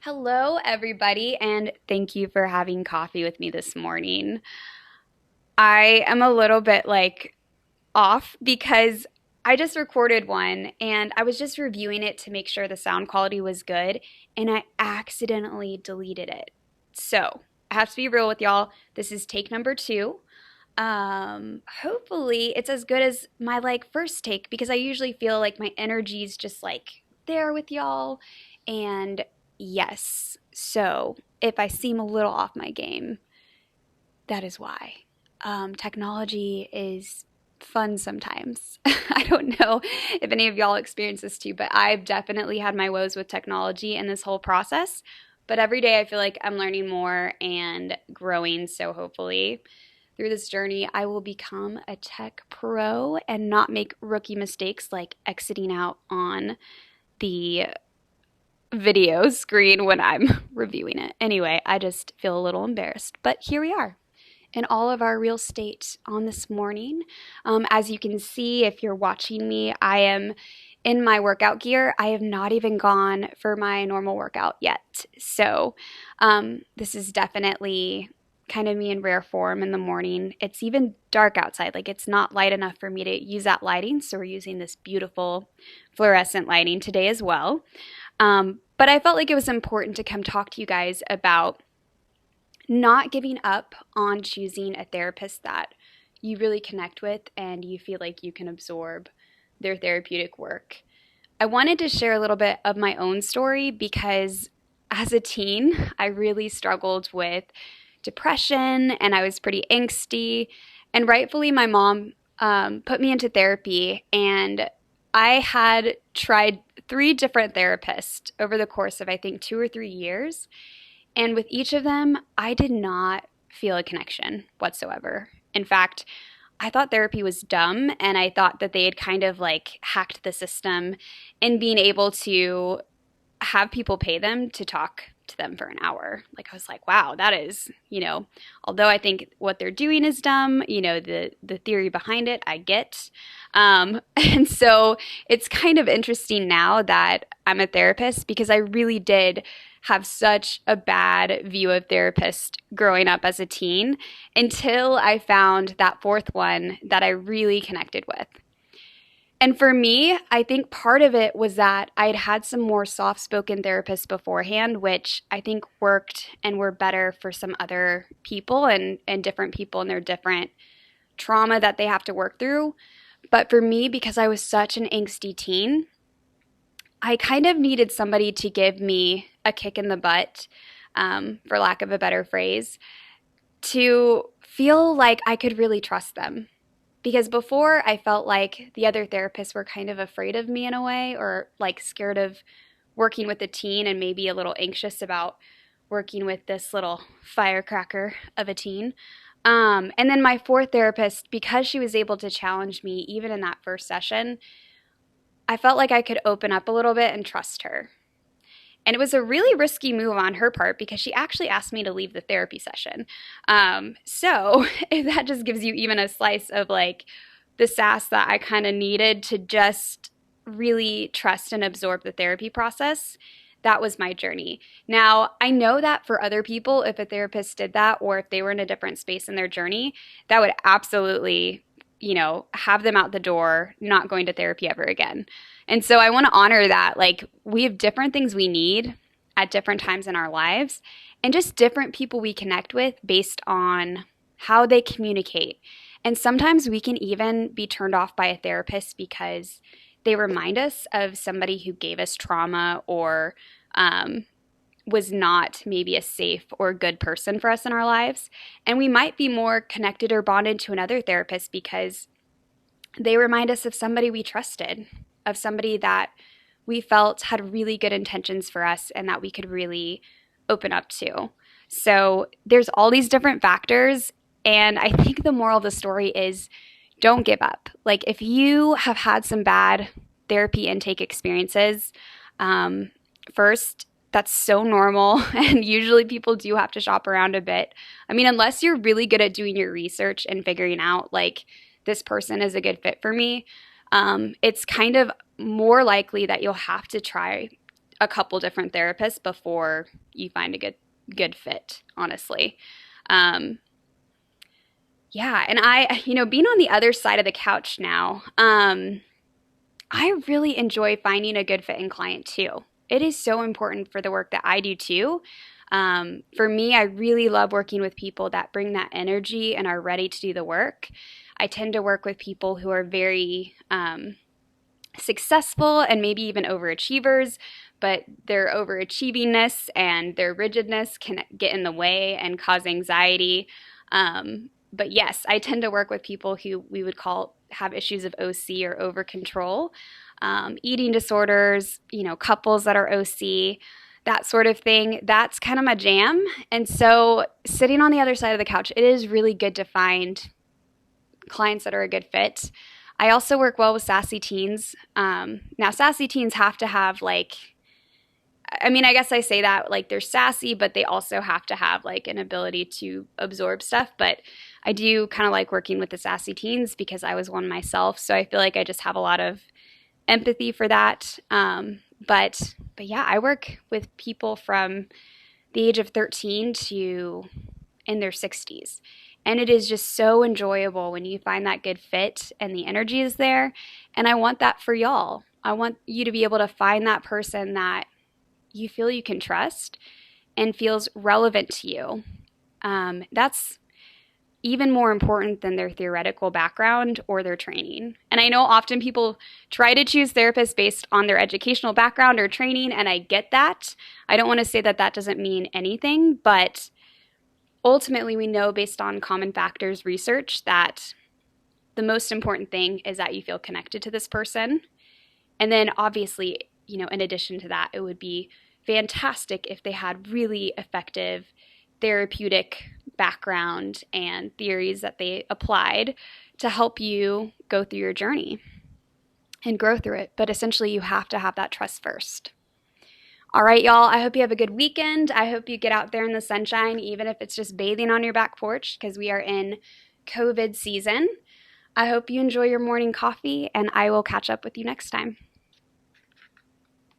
Hello, everybody, and thank you for having coffee with me this morning. I am a little bit off because I just recorded one and I was just reviewing it to make sure the sound quality was good, and I accidentally deleted it. So I have to be real with y'all. This is take number two. Hopefully it's as good as my first take because I usually feel like my energy's just there with y'all. And yes, so if I seem a little off my game, that is why. Technology is fun sometimes. I don't know if any of y'all experience this too, but I've definitely had my woes with technology in this whole process. But every day I feel like I'm learning more and growing, so hopefully through this journey, I will become a tech pro and not make rookie mistakes like exiting out on the video screen when I'm reviewing it. Anyway, I just feel a little embarrassed, but here we are in all of our real state on this morning. As you can see, if you're watching me, I am in my workout gear. I have not even gone for my normal workout yet. So this is definitely kind of me in rare form in the morning. It's even dark outside. It's not light enough for me to use that lighting. So we're using this beautiful fluorescent lighting today as well. But I felt like it was important to come talk to you guys about not giving up on choosing a therapist that you really connect with and you feel like you can absorb their therapeutic work. I wanted to share a little bit of my own story because as a teen, I really struggled with depression and I was pretty angsty. And rightfully, my mom put me into therapy, and I had tried three different therapists over the course of, I think, 2 or 3 years. And with each of them, I did not feel a connection whatsoever. In fact, I thought therapy was dumb, and I thought that they had kind of hacked the system in being able to have people pay them to talk to them for an hour. I was like, wow, that is, although I think what they're doing is dumb, the theory behind it, I get. And so it's kind of interesting now that I'm a therapist because I really did have such a bad view of therapists growing up as a teen until I found that fourth one that I really connected with. And for me, I think part of it was that I'd had some more soft-spoken therapists beforehand, which I think worked and were better for some other people and different people and their different trauma that they have to work through. But for me, because I was such an angsty teen, I kind of needed somebody to give me a kick in the butt, for lack of a better phrase, to feel like I could really trust them. Because before, I felt like the other therapists were kind of afraid of me in a way, or scared of working with a teen and maybe a little anxious about working with this little firecracker of a teen. And then my fourth therapist, because she was able to challenge me even in that first session, I felt like I could open up a little bit and trust her. And it was a really risky move on her part because she actually asked me to leave the therapy session. So if that just gives you even a slice of the sass that I kind of needed to just really trust and absorb the therapy process, that was my journey. Now, I know that for other people, if a therapist did that or if they were in a different space in their journey, that would absolutely, have them out the door, not going to therapy ever again. And so I want to honor that. We have different things we need at different times in our lives and just different people we connect with based on how they communicate. And sometimes we can even be turned off by a therapist because they remind us of somebody who gave us trauma or was not maybe a safe or good person for us in our lives. And we might be more connected or bonded to another therapist because they remind us of somebody we trusted, of somebody that we felt had really good intentions for us and that we could really open up to. So there's all these different factors, and I think the moral of the story is don't give up. If you have had some bad therapy intake experiences, first, that's so normal, and usually people do have to shop around a bit. I mean, unless you're really good at doing your research and figuring out this person is a good fit for me, it's kind of more likely that you'll have to try a couple different therapists before you find a good fit, honestly. Um, yeah, and being on the other side of the couch now, I really enjoy finding a good fitting client too. It is so important for the work that I do too. For me, I really love working with people that bring that energy and are ready to do the work. I tend to work with people who are very successful and maybe even overachievers, but their overachievingness and their rigidness can get in the way and cause anxiety. But yes, I tend to work with people who we would call have issues of OC or over control, eating disorders, couples that are OC, that sort of thing. That's kind of my jam. And so sitting on the other side of the couch, it is really good to find clients that are a good fit. I also work well with sassy teens. Now, sassy teens have to have I guess I say that like they're sassy, but they also have to have like an ability to absorb stuff. But I do kind of like working with the sassy teens because I was one myself. So I feel like I just have a lot of empathy for that. But yeah, I work with people from the age of 13 to in their 60s. And it is just so enjoyable when you find that good fit and the energy is there. And I want that for y'all. I want you to be able to find that person that you feel you can trust and feels relevant to you. That's even more important than their theoretical background or their training. And I know often people try to choose therapists based on their educational background or training, and I get that. I don't want to say that that doesn't mean anything, but ultimately we know based on common factors research that the most important thing is that you feel connected to this person. And then obviously, in addition to that, it would be fantastic if they had really effective therapeutic background and theories that they applied to help you go through your journey and grow through it. But essentially, you have to have that trust first. All right, y'all, I hope you have a good weekend. I hope you get out there in the sunshine, even if it's just bathing on your back porch, because we are in COVID season. I hope you enjoy your morning coffee, and I will catch up with you next time.